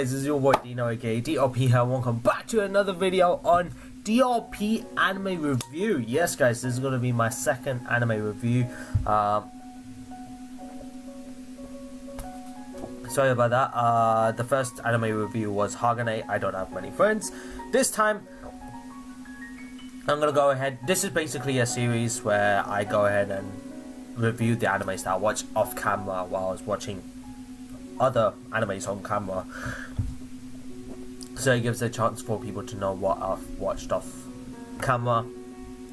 guys, this is your boy Dino aka DRP here. Welcome back to another video on DRP anime review. Yes guys, this is going to be my second anime review. Sorry about that. The first anime review was Hagane, I Don't Have Many Friends. This time I'm going to go ahead. This is basically a series where I go ahead and review the animes that I watch off camera while I was watching other animes on camera, so it gives a chance for people to know what I've watched off camera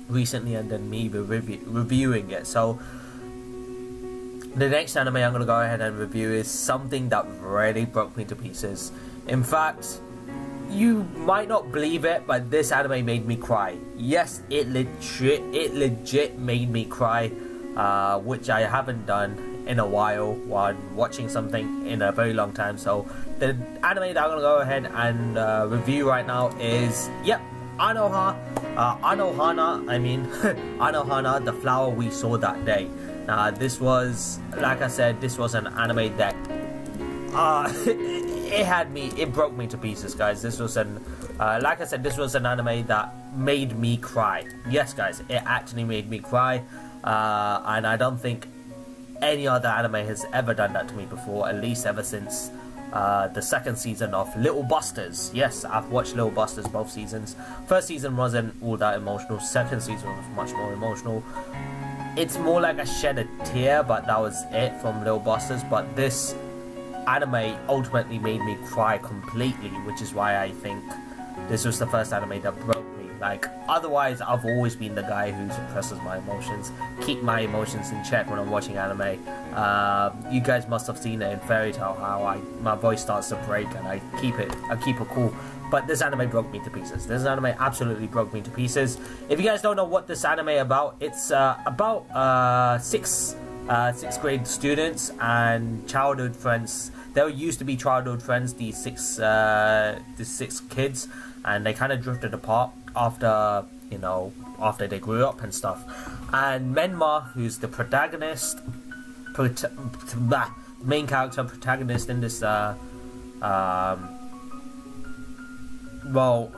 recently and then me reviewing it. So the next anime I'm going to go ahead and review is something that really broke me to pieces. In fact, you might not believe it, but this anime made me cry. Yes, it legit made me cry, which I haven't done in a while while watching something in a very long time. So the anime that I'm gonna go ahead and review right now is Anohana, Anohana, the flower we saw that day. This was, like I said, this was an anime that it broke me to pieces, guys. This was an like I said, this was an anime that made me cry. Yes guys, it actually made me cry, and I don't think any other anime has ever done that to me before, at least ever since the second season of Little Busters. Yes, I've watched Little Busters both seasons. First season wasn't all that emotional, second season was much more emotional. It's more like I shed a tear, but that was it from Little Busters. But this anime ultimately made me cry completely, which is why I think this was the first anime that broke me. Like, otherwise I've always been the guy who suppresses my emotions, keep my emotions in check when I'm watching anime. You guys must have seen it in Fairy Tail, how my voice starts to break and I keep it cool. But this anime broke me to pieces. This anime absolutely broke me to pieces. If you guys don't know what this anime about, it's about sixth grade students and childhood friends. They used to be childhood friends, these six kids, and they kind of drifted apart after they grew up and stuff. And Menma, who's the protagonist, main character protagonist in this, well,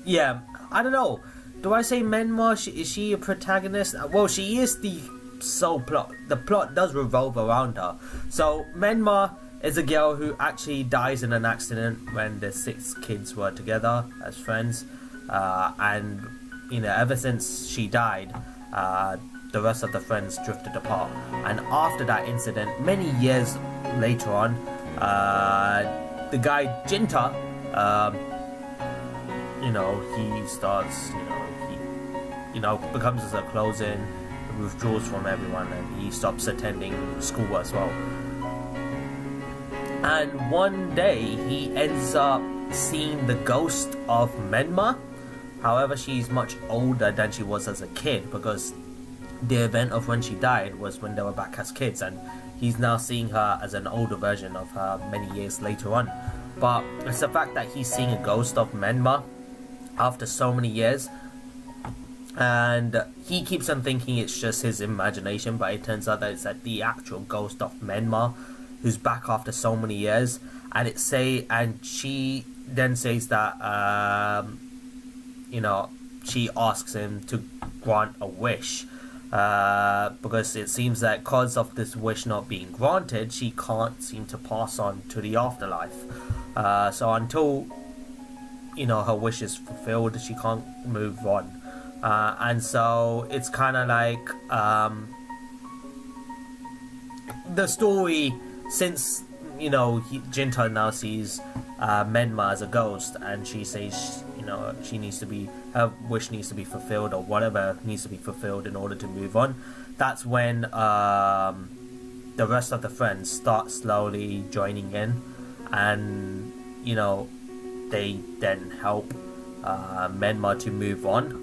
yeah, I don't know. Do I say Menma? Is she a protagonist? Well, she is the sole plot. The plot does revolve around her. So Menma is a girl who actually dies in an accident when the six kids were together as friends, and ever since she died, the rest of the friends drifted apart. And after that incident, many years later on, the guy Jinta, he starts, he becomes a close-in, withdraws from everyone, and he stops attending school as well. And one day he ends up seeing the ghost of Menma. However, she's much older than she was as a kid, because the event of when she died was when they were back as kids, and he's now seeing her as an older version of her many years later on. But it's the fact that he's seeing a ghost of Menma after so many years, and he keeps on thinking it's just his imagination, but it turns out that it's like the actual ghost of Menma who's back after so many years. And she then says that she asks him to grant a wish, because it seems that because of this wish not being granted, she can't seem to pass on to the afterlife. So until her wish is fulfilled, she can't move on. And so it's kind of like the story, since Jinta now sees Menma as a ghost, and she says her wish needs to be fulfilled, or whatever needs to be fulfilled in order to move on. That's when the rest of the friends start slowly joining in, and they then help Menma to move on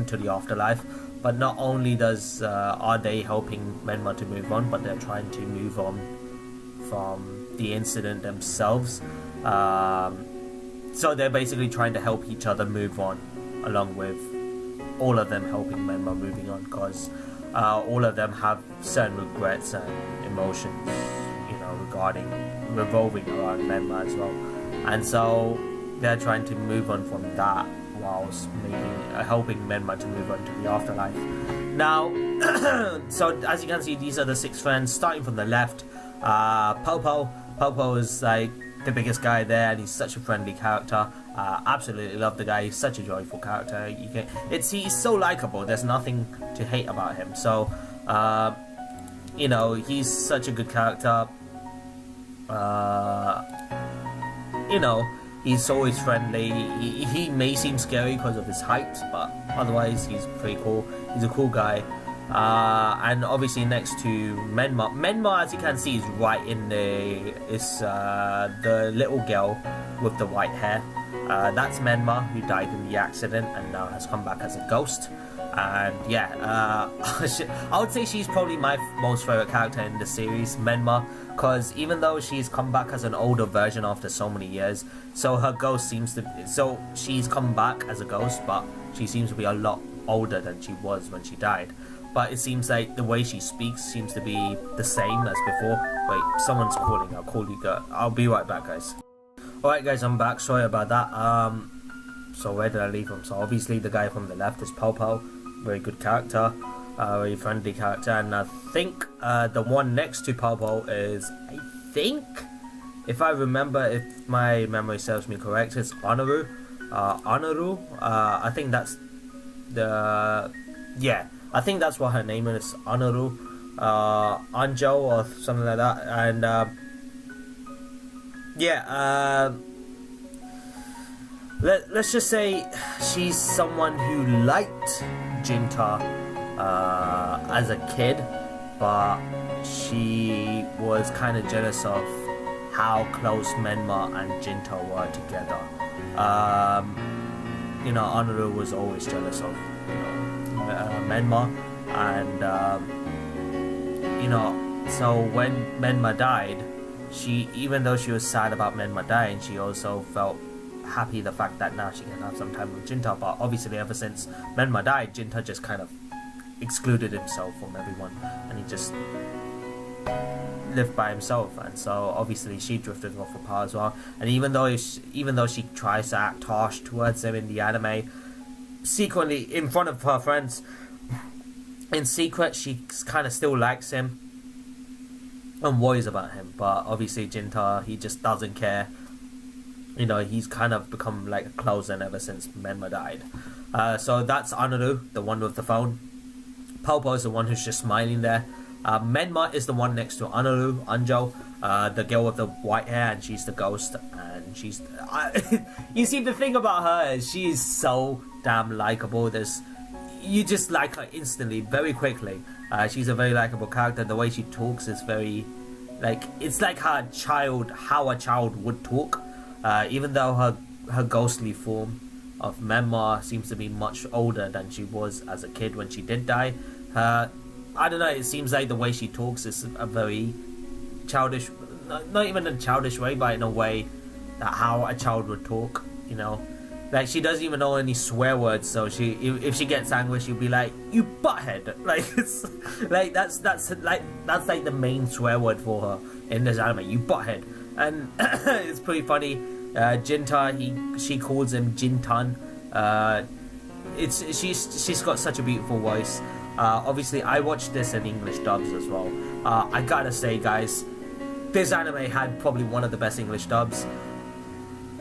to the afterlife. But not only are they helping Menma to move on, but they're trying to move on from the incident themselves. So they're basically trying to help each other move on, along with all of them helping Menma moving on, because all of them have certain regrets and emotions, revolving around Menma as well, and so they're trying to move on from that whilst helping Menma to move on to the afterlife. Now, so as you can see, these are the 6 friends, starting from the left. Popo. Popo is like the biggest guy there, and he's such a friendly character. Absolutely love the guy. He's such a joyful character. He's so likable. There's nothing to hate about him. So, he's such a good character. He's always friendly. He may seem scary because of his height, but otherwise he's pretty cool. He's a cool guy. And obviously next to Menma. Menma, as you can see, is right in the little girl with the white hair. That's Menma, who died in the accident and now has come back as a ghost. And yeah, I would say she's probably my most favorite character in the series, Menma, because even though she's come back as an older version after so many years, so she's come back as a ghost, but she seems to be a lot older than she was when she died. But it seems like the way she speaks seems to be the same as before. Wait, someone's calling. I'll call you guys. I'll be right back, guys. Alright guys, I'm back. Sorry about that. So where did I leave him? So obviously the guy from the left is Popo. Very good character. Very friendly character. And I think the one next to Popo is, if I remember, if my memory serves me correct, it's Honoru. I think that's I think that's what her name is, Honoru, Anjo or something like that. And let's just say she's someone who liked Jinta as a kid, but she was kind of jealous of how close Menma and Jinta were together. Honoru was always jealous of Menma, and so when Menma died, even though she was sad about Menma dying, she also felt happy the fact that now she can have some time with Jinta. But obviously ever since Menma died, Jinta just kind of excluded himself from everyone, and he just lived by himself, and so obviously she drifted off apart as well. And even though she tries to act harsh towards him in the anime, secretly in front of her friends, in secret she kind of still likes him and worries about him. But obviously Jinta, he just doesn't care. He's kind of become like a closer ever since Menma died. So that's Anohana, the one with the phone. Popo is the one who's just smiling there. Menma is the one next to Anohana, Anjo, the girl with the white hair, and she's the ghost. And she's you see, the thing about her is she is so damn likable. You just like her instantly, very quickly. She's a very likable character. The way she talks is very it's like how a child would talk. Even though her ghostly form of Menma seems to be much older than she was as a kid when she did die. I don't know, it seems like the way she talks is a very childish, not even in a childish way, but in a way that how a child would talk, Like, she doesn't even know any swear words, so if she gets angry, she'll be like, "You butthead!" Like, it's like that's like the main swear word for her in this anime, "You butthead." And it's pretty funny. Jinta, she calls him Jintan. She's got such a beautiful voice. Obviously, I watched this in English dubs as well. I gotta say, guys, this anime had probably one of the best English dubs.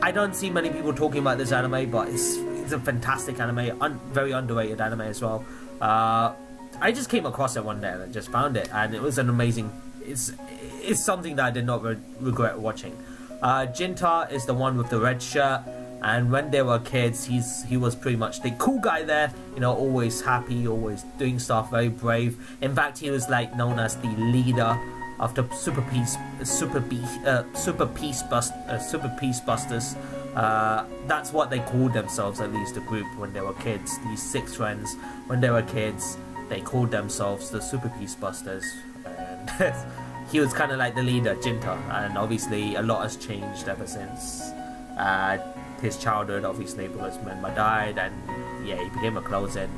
I don't see many people talking about this anime, but it's a fantastic anime, very underrated anime as well. I just came across it one day and I just found it, and it was an amazing. It's something that I did not regret watching. Jinta is the one with the red shirt, and when they were kids, he was pretty much the cool guy there. Always happy, always doing stuff, very brave. In fact, he was like known as the leader of the Super Peace Busters. That's what they called themselves, at least the group, when they were kids. These 6 friends, when they were kids, they called themselves the Super Peace Busters, and he was kind of like the leader, Jinta. And obviously a lot has changed ever since his childhood, obviously, because Menma died, and he became a close-in,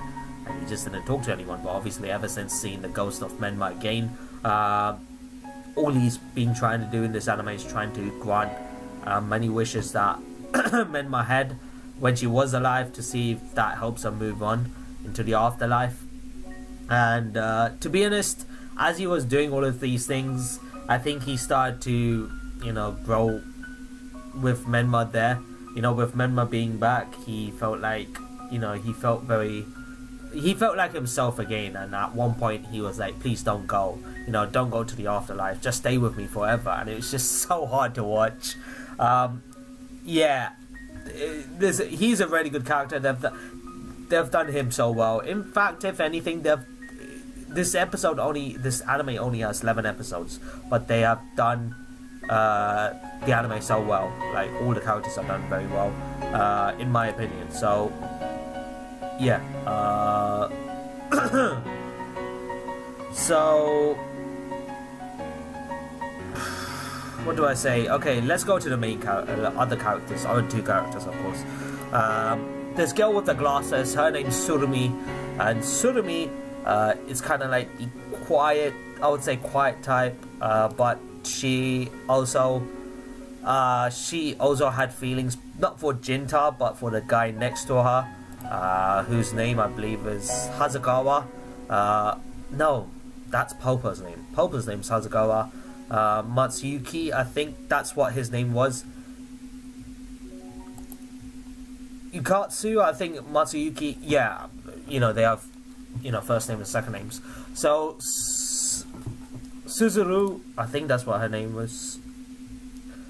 and he just didn't talk to anyone. But obviously ever since seeing the ghost of Menma again, all he's been trying to do in this anime is trying to grant many wishes that Menma had when she was alive, to see if that helps her move on into the afterlife. And to be honest, as he was doing all of these things, I think he started to, grow with Menma there. With Menma being back, he felt like, he felt like himself again. And at one point he was like, please don't go, don't go to the afterlife, just stay with me forever. And it was just so hard to watch. He's a really good character. They've done him so well. In fact, if anything, this anime only has 11 episodes, but they have done the anime so well. Like, all the characters are done very well, in my opinion. So yeah, so what do I say? Okay, let's go to the main other characters, or two characters, of course. This girl with the glasses, her name's Surumi, and Surumi is kind of like the quiet, I would say quiet type, but she also had feelings, not for Jinta, but for the guy next to her, whose name I believe is Hasegawa. No, that's Popo's name. Popo's name's Hasegawa. Matsuyuki, I think that's what his name was. Yukatsu, I think Matsuyuki, yeah, they have, first name and second names. So, Suzuru, I think that's what her name was.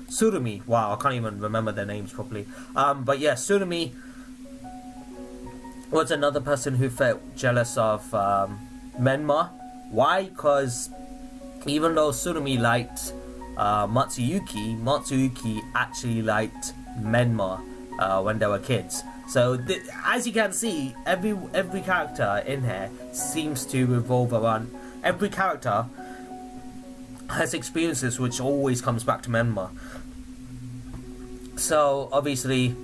Surumi, wow, I can't even remember their names properly. But yeah, Surumi was another person who felt jealous of Menma. Why? Because even though Surumi liked Matsuyuki actually liked Menma when they were kids. So as you can see, every character in here seems to revolve around, every character has experiences which always comes back to Menma. So obviously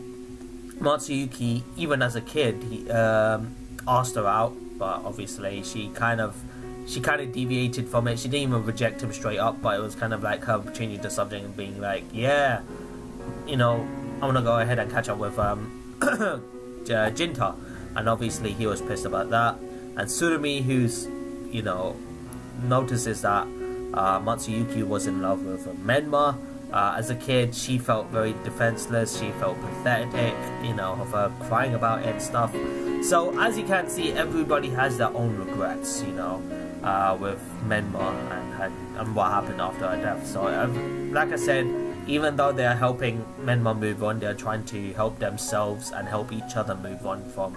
Matsuyuki, even as a kid, he asked her out, but obviously she kind of deviated from it. She didn't even reject him straight up, but it was kind of like her changing the subject and being like, yeah, I want to go ahead and catch up with Jinta. And obviously he was pissed about that. And Surumi, who's, notices that Matsuyuki was in love with Menma. As a kid, she felt very defenseless, she felt pathetic, of her crying about it and stuff. So as you can see, everybody has their own regrets, with Menma and what happened after her death. So like I said, even though they're helping Menma move on, they're trying to help themselves and help each other move on from,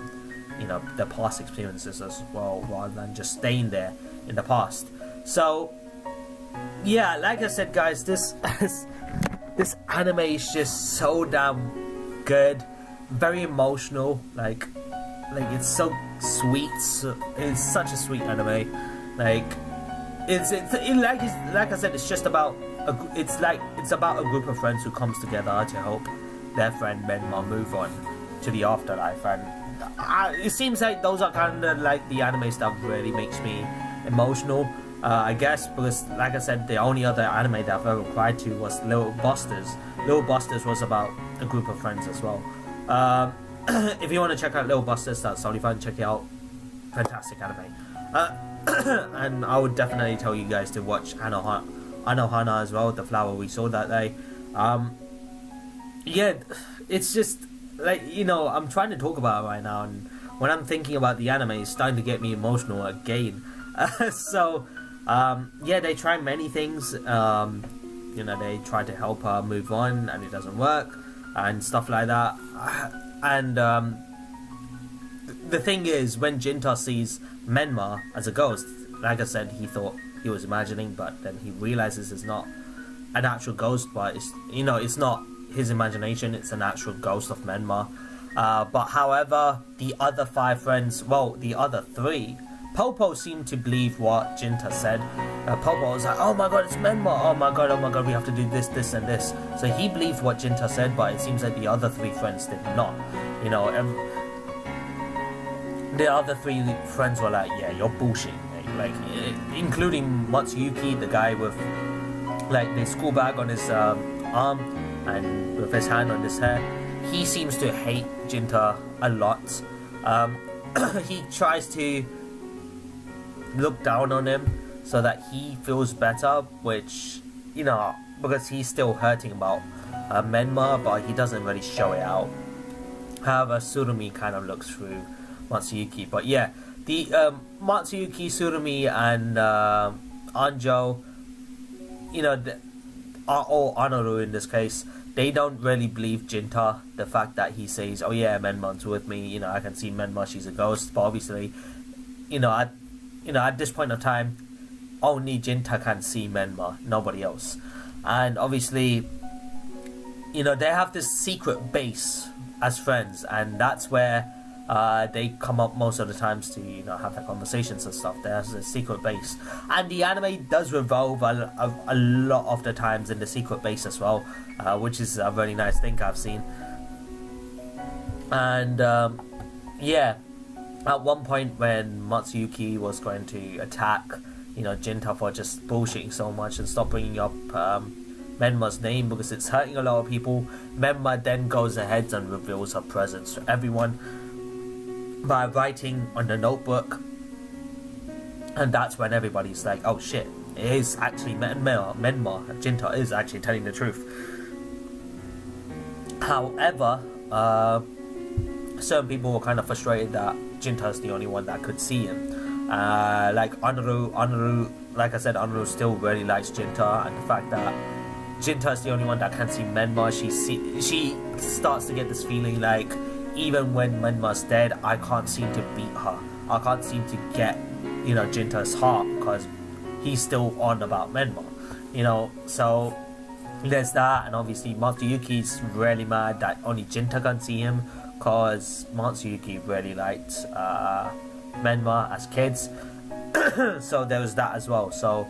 their past experiences as well, rather than just staying there in the past. So yeah, like I said, guys, this anime is just so damn good, very emotional. Like it's so sweet. It's such a sweet anime. Like I said, it's just about it's about a group of friends who comes together to help their friend Menma move on to the afterlife, and it seems like those are kind of like the anime stuff really makes me emotional. I guess because, like I said, the only other anime that I've ever cried to was Little Busters. Little Busters was about a group of friends as well. If you want to check out Little Busters, that's totally fine. Check it out. Fantastic anime. And I would definitely tell you guys to watch Anohana as well, the flower we saw that day. Yeah, it's just like, I'm trying to talk about it right now, and when I'm thinking about the anime, it's starting to get me emotional again. So yeah, they try many things. They try to help her move on, and it doesn't work, and stuff like that. And the thing is, when Jinta sees Menma as a ghost, like I said, he thought he was imagining, but then he realizes it's not an actual ghost, but it's not his imagination, it's an actual ghost of Menma. But however, the other the other three, Popo seemed to believe what Jinta said. Popo was like, oh my god, it's Menma, oh my god, we have to do this, this and this. So he believed what Jinta said, but it seems like the other three friends did not. The other three friends were like, yeah, you're bullshit, like including Matsuyuki, the guy with like the school bag on his arm and with his hand on his hair. He seems to hate Jinta a lot. He tries to look down on him so that he feels better, which, you know, because he's still hurting about Menma, but he doesn't really show it out. However, Tsurumi kind of looks through Matsuyuki. But yeah, the Matsuyuki, Tsurumi, and Anjo, you know, or Anoru in this case, they don't really believe Jinta. The fact that he says, "Oh yeah, Menma's with me," you know, I can see Menma, she's a ghost. But obviously, at this point of time, only Jinta can see Menma, nobody else. And obviously, you know, they have this secret base as friends, and that's where they come up most of the times to, you know, have their conversations and stuff. There's a secret base, and the anime does revolve a lot of the times in the secret base as well, which is a really nice thing I've seen. And yeah, at one point when Matsuyuki was going to attack, you know, Jinta for just bullshitting so much and stop bringing up Menma's name because it's hurting a lot of people, Menma then goes ahead and reveals her presence to everyone by writing on the notebook, and that's when everybody's like, oh shit, it is actually Menma. Jinta is actually telling the truth. However, certain people were kind of frustrated that Jinta is the only one that could see him. Like Anoru, like I said, Anoru still really likes Jinta, and the fact that Jinta is the only one that can see Menma, she starts to get this feeling like, even when Menma's dead, I can't seem to beat her. I can't seem to get, you know, Jinta's heart because he's still on about Menma, you know. So there's that, and obviously Matsuyuki's really mad that only Jinta can see him because Matsuyuki really liked Menma as kids. So there was that as well. So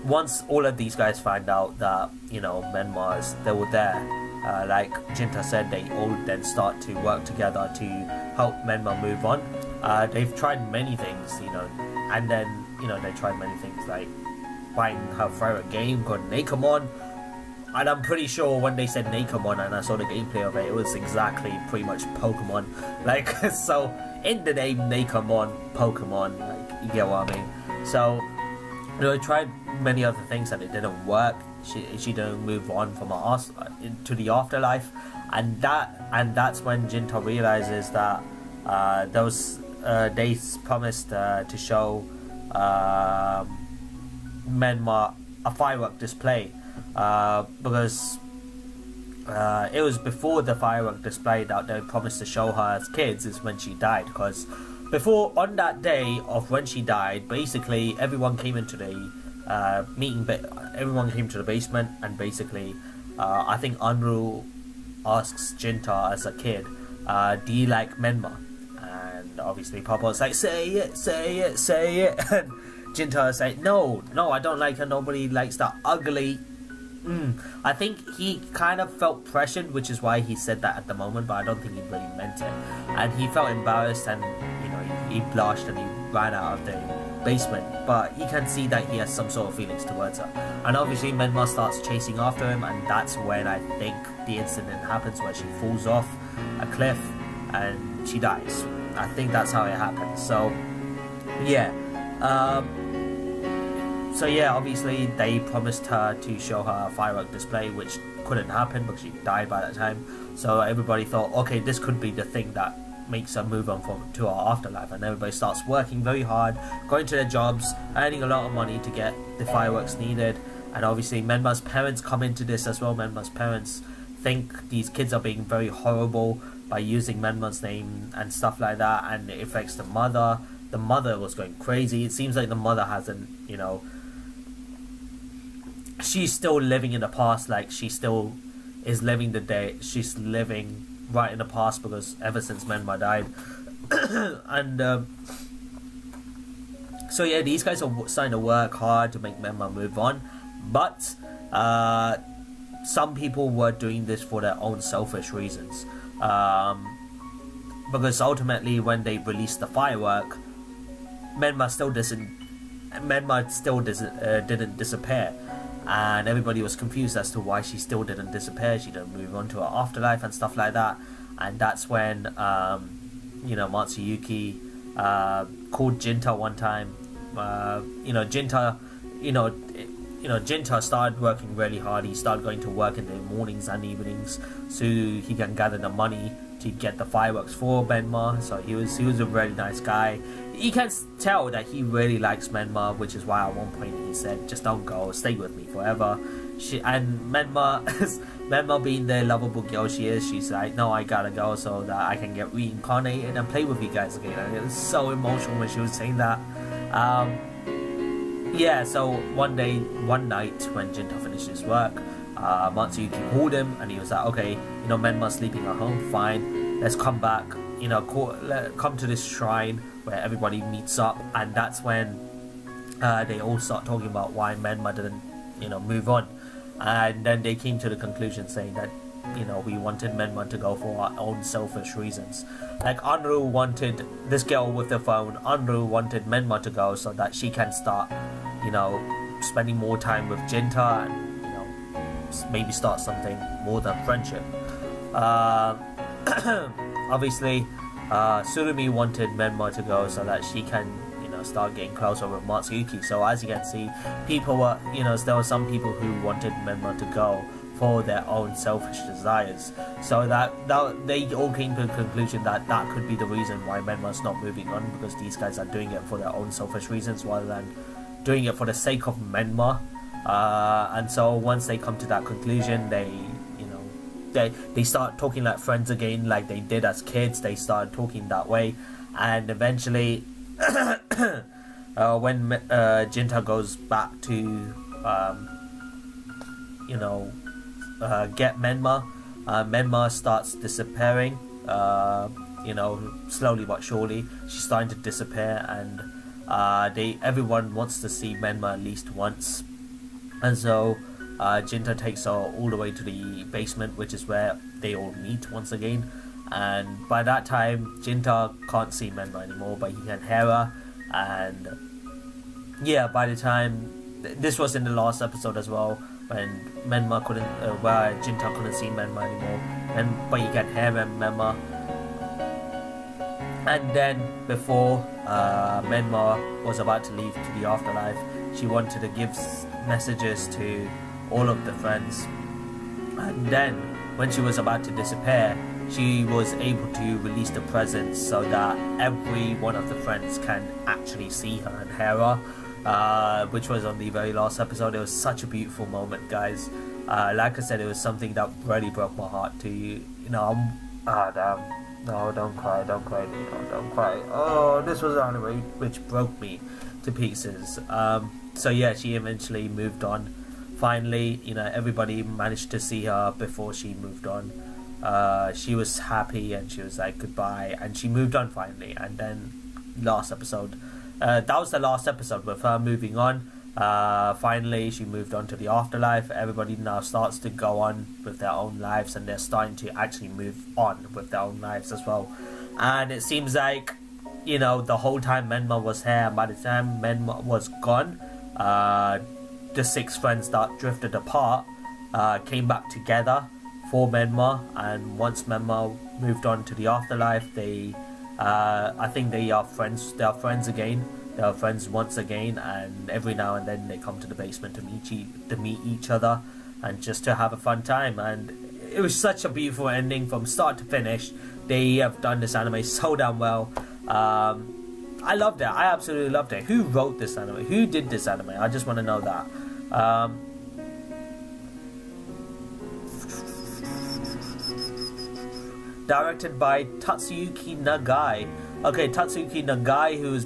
once all of these guys find out that, you know, they were there, like Jinta said, they all then start to work together to help Menma move on. They've tried many things, you know, and then, you know, they tried many things like buying her favorite game called Nakamon. And I'm pretty sure when they said Nakamon and I saw the gameplay of it, it was exactly pretty much Pokemon. Like, so in the name Nakamon, Pokemon, like, you get what I mean. So, you know, they tried many other things and it didn't work. She didn't move on from her to the afterlife, and that's when Jinta realizes that they promised to show Menma a firework display, because it was before the firework display that they promised to show her as kids is when she died. Because before, on that day of when she died, basically everyone came into the everyone came to the basement, and basically I think Anru asks Jinta as a kid, do you like Menma? And obviously Papa's like, say it. And Jinta is like, no, I don't like her, nobody likes that ugly. I think he kind of felt pressured, which is why he said that at the moment, but I don't think he really meant it. And he felt embarrassed, and, you know, he blushed and he ran out of the basement, but you can see that he has some sort of feelings towards her. And obviously Menma starts chasing after him, and that's when I think the incident happens where she falls off a cliff and she dies. I think that's how it happens. So yeah, obviously they promised her to show her a firework display, which couldn't happen because she died by that time. So everybody thought, okay, this could be the thing that makes her move on to our afterlife, and everybody starts working very hard, going to their jobs, earning a lot of money to get the fireworks needed. And obviously Menma's parents come into this as well. Menma's parents think these kids are being very horrible by using Menma's name and stuff like that, and it affects the mother. The mother was going crazy. It seems like the mother hasn't, you know, she's still living in the past, like she still is living the day, she's living right in the past, because ever since Menma died. And so yeah, these guys are starting to work hard to make Menma move on, but some people were doing this for their own selfish reasons, because ultimately when they released the firework, Menma still Menma still didn't disappear, and everybody was confused as to why she still didn't disappear. She didn't move on to her afterlife and stuff like that. And that's when Matsuyuki called Jinta one time. Jinta started working really hard. He started going to work in the mornings and evenings so he can gather the money to get the fireworks for Menma. So he was a really nice guy. You can tell that he really likes Menma, which is why at one point he said, "Just don't go, stay with me forever." Menma being the lovable girl she is, she's like, "No, I gotta go so that I can get reincarnated and play with you guys again." And it was so emotional when she was saying that. So one night when Jinta finished his work, Matsuyuki called him and he was like, "Okay, Menma's sleeping at home, fine, let's come back, come to this shrine where everybody meets up." And that's when they all start talking about why Menma didn't move on. And then they came to the conclusion saying that we wanted Menma to go for our own selfish reasons. Like Anru wanted this girl with the phone. Anru wanted Menma to go so that she can start spending more time with Jinta and maybe start something more than friendship. Obviously Surumi wanted Menma to go so that she can start getting closer with Matsuyuki. So as you can see, people were there were some people who wanted Menma to go for their own selfish desires. So that they all came to the conclusion that could be the reason why Menma's not moving on, because these guys are doing it for their own selfish reasons rather than doing it for the sake of Menma. And so once they come to that conclusion, they start talking like friends again, like they did as kids. They started talking that way, and eventually when Jinta goes back to get Menma, Menma starts disappearing, slowly but surely. She's starting to disappear, and everyone wants to see Menma at least once. And so Jinta takes her all the way to the basement, which is where they all meet once again. And by that time, Jinta can't see Menma anymore, but he can hear her. And by the time, this was in the last episode as well, when Menma where Jinta couldn't see Menma anymore, but you can hear Menma. And then before Menma was about to leave to the afterlife, she wanted to give messages to all of the friends. And then when she was about to disappear, she was able to release the presents so that every one of the friends can actually see her and hear her, which was on the very last episode. It was such a beautiful moment, guys. Like I said, it was something that really broke my heart to damn. No, don't cry, don't cry. Oh, this was the anime which broke me to pieces. She eventually moved on. Finally, everybody managed to see her before she moved on. She was happy and she was like goodbye, and she moved on finally. And then last episode, that was the last episode with her moving on. Finally she moved on to the afterlife. Everybody now starts to go on with their own lives, and they're starting to actually move on with their own lives as well. And it seems like the whole time Menma was here, and by the time Menma was gone, the 6 friends that drifted apart came back together for Menma. And once Menma moved on to the afterlife, I think they are friends. They are friends again. They are friends once again, and every now and then they come to the basement to meet each other and just to have a fun time. And it was such a beautiful ending from start to finish. They have done this anime so damn well. I loved it. I absolutely loved it. Who wrote this anime? Who did this anime? I just want to know that. Directed by Tatsuyuki Nagai. Okay, Tatsuyuki Nagai, who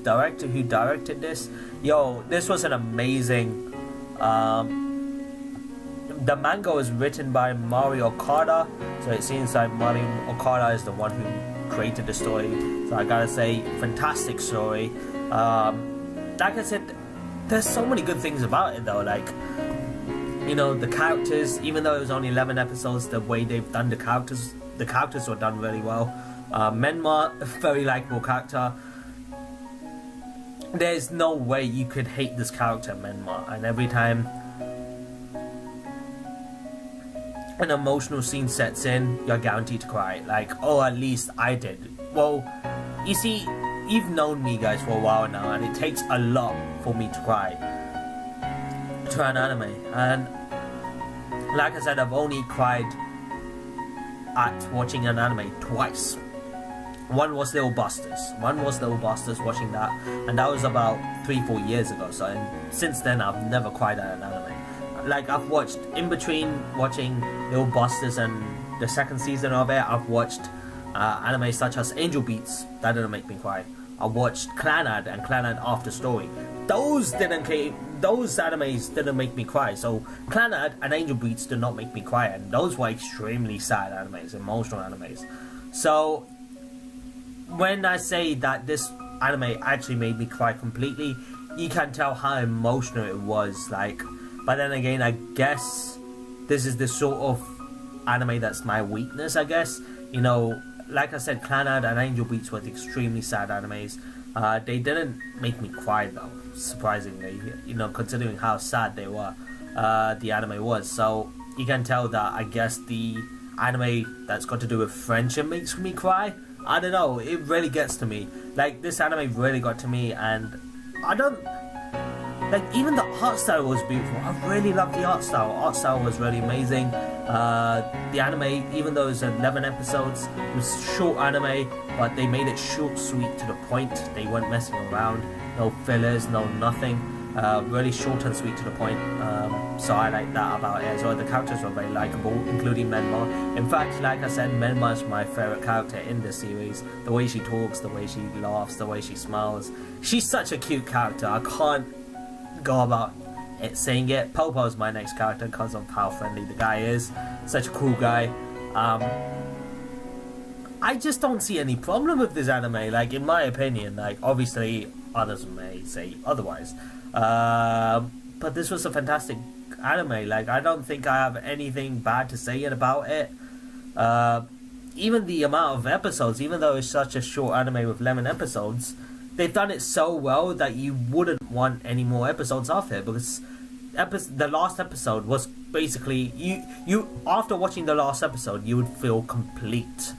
directed this. This was an amazing. The manga was written by Mari Okada, so it seems like Mari Okada is the one who created the story. So I gotta say, fantastic story. Like I said, there's so many good things about it though. Like, the characters, even though it was only 11 episodes, the way they've done the characters were done really well. Menma, a very likable character. there's no way you could hate this character, Menma, and every time an emotional scene sets in, you're guaranteed to cry. Like, oh, at least I did. Well, you see, you've known me, guys, for a while now, and it takes a lot for me to cry to an anime. And like I said, I've only cried at watching an anime twice. One was Little Busters. Watching that, and that was about 3-4 years ago. So, and since then, I've never cried at an anime. Like, I've watched, in between watching Little Busters and the second season of it, I've watched anime such as Angel Beats. That didn't make me cry. I watched Clannad and Clannad After Story. Those animes didn't make me cry. So Clannad and Angel Beats did not make me cry, and those were extremely sad animes, emotional animes. So when I say that this anime actually made me cry completely, you can tell how emotional it was. Like, but then again, I guess this is the sort of anime that's my weakness, I guess. You know, like I said, Clannad and Angel Beats were extremely sad animes. They didn't make me cry though, surprisingly, you know, considering how sad they were, the anime was. So you can tell that I guess the anime that's got to do with friendship makes me cry. I don't know, it really gets to me. Like, this anime really got to me, and I don't... Like, even the art style was beautiful. I really loved the art style. Art style was really amazing. The anime, even though it was 11 episodes, it was short anime, but they made it short, sweet, to the point. They weren't messing around. No fillers, no nothing. Really short and sweet to the point. So I like that about it as well. The characters were very likable, including Menma. In fact, like I said, Menma is my favourite character in this series. The way she talks, the way she laughs, the way she smiles. She's such a cute character. I can't go about it saying it. Popo is my next character because of how friendly the guy is. Such a cool guy. I just don't see any problem with this anime. Like, in my opinion, like, obviously others may say otherwise. But this was a fantastic anime. Like, I don't think I have anything bad to say about it. Even the amount of episodes, even though it's such a short anime with 11 episodes, they've done it so well that you wouldn't want any more episodes after it, because the last episode was basically you after watching the last episode you would feel complete,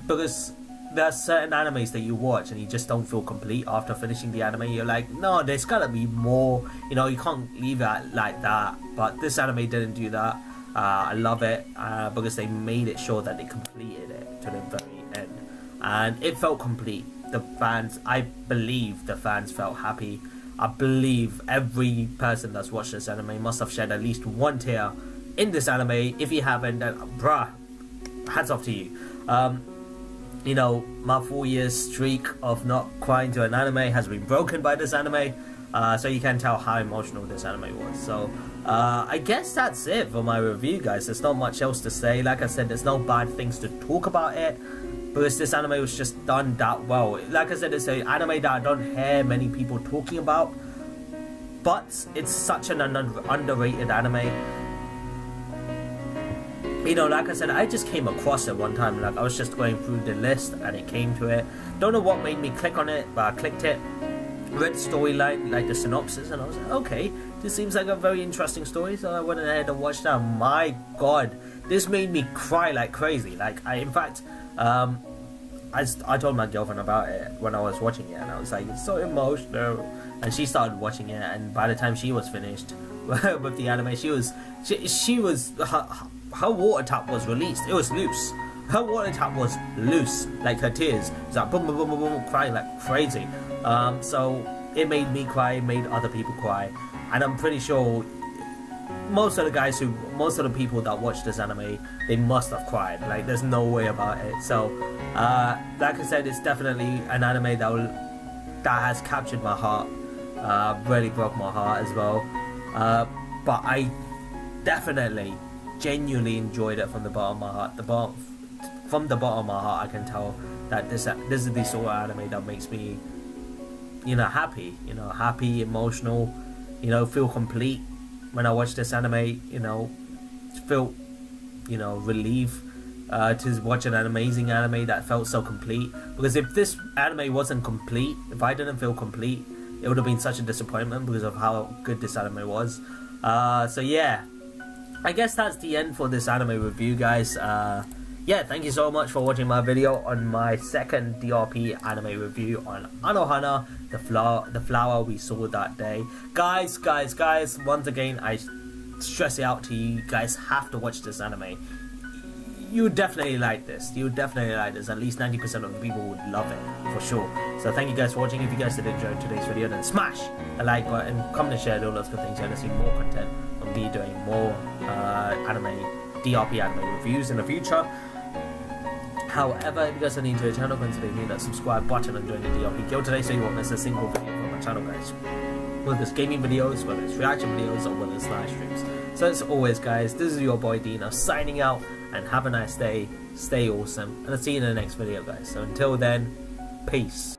because there are certain animes that you watch and you just don't feel complete after finishing the anime. You're like, no, there's gotta be more, you know, you can't leave it like that. But this anime didn't do that. I love it because they made it sure that they completed it to the very end, and it felt complete. The fans, I believe the fans felt happy. I believe every person that's watched this anime must have shed at least one tear in this anime. If you haven't, then bruh, hats off to you. You know, my 4-year streak of not crying to an anime has been broken by this anime. So you can tell how emotional this anime was. So I guess that's it for my review, guys. There's not much else to say. Like I said, there's no bad things to talk about it, because this anime was just done that well. Like I said, it's an anime that I don't hear many people talking about, but it's such an underrated anime. You know, like I said, I just came across it one time. Like, I was just going through the list and it came to it. Don't know what made me click on it, but I clicked it, read the storyline, like the synopsis, and I was like, okay, this seems like a very interesting story. So I went ahead and watched that. My god, this made me cry like crazy. Like, in fact, I told my girlfriend about it when I was watching it, and I was like, it's so emotional. And she started watching it, and by the time she was finished with the anime, she was her water tap was released. It was loose. Her water tap was loose, like her tears. It was like boom, boom, boom, boom, boom, crying like crazy. So it made me cry, it made other people cry, and I'm pretty sure most of the people that watch this anime, they must have cried. Like, there's no way about it. So, like I said, it's definitely an anime that has captured my heart. Really broke my heart as well. But I definitely, genuinely enjoyed it from the bottom of my heart. From the bottom of my heart, I can tell that this is the sort of anime that makes me, you know, happy. You know, happy, emotional. You know, feel complete. When I watch this anime, you know, feel, you know, relief to watch an amazing anime that felt so complete. Because if this anime wasn't complete, if I didn't feel complete, it would have been such a disappointment because of how good this anime was. So yeah, I guess that's the end for this anime review, guys. Yeah, thank you so much for watching my video on my second DRP anime review on Anohana, the flower we saw that day. Guys, once again, I stress it out to you, guys have to watch this anime. You would definitely like this. At least 90% of the people would love it, for sure. So thank you guys for watching. If you guys did enjoy today's video, then smash a like button, comment and share all those good things. You're going to see more content of me doing more DRP anime reviews in the future. However, if you guys are new to the channel, consider hitting that subscribe button and join the DRP guild today so you won't miss a single video from my channel, guys. Whether it's gaming videos, whether it's reaction videos, or whether it's live streams. So as always, guys, this is your boy Dino signing out, and have a nice day, stay awesome, and I'll see you in the next video, guys. So until then, peace.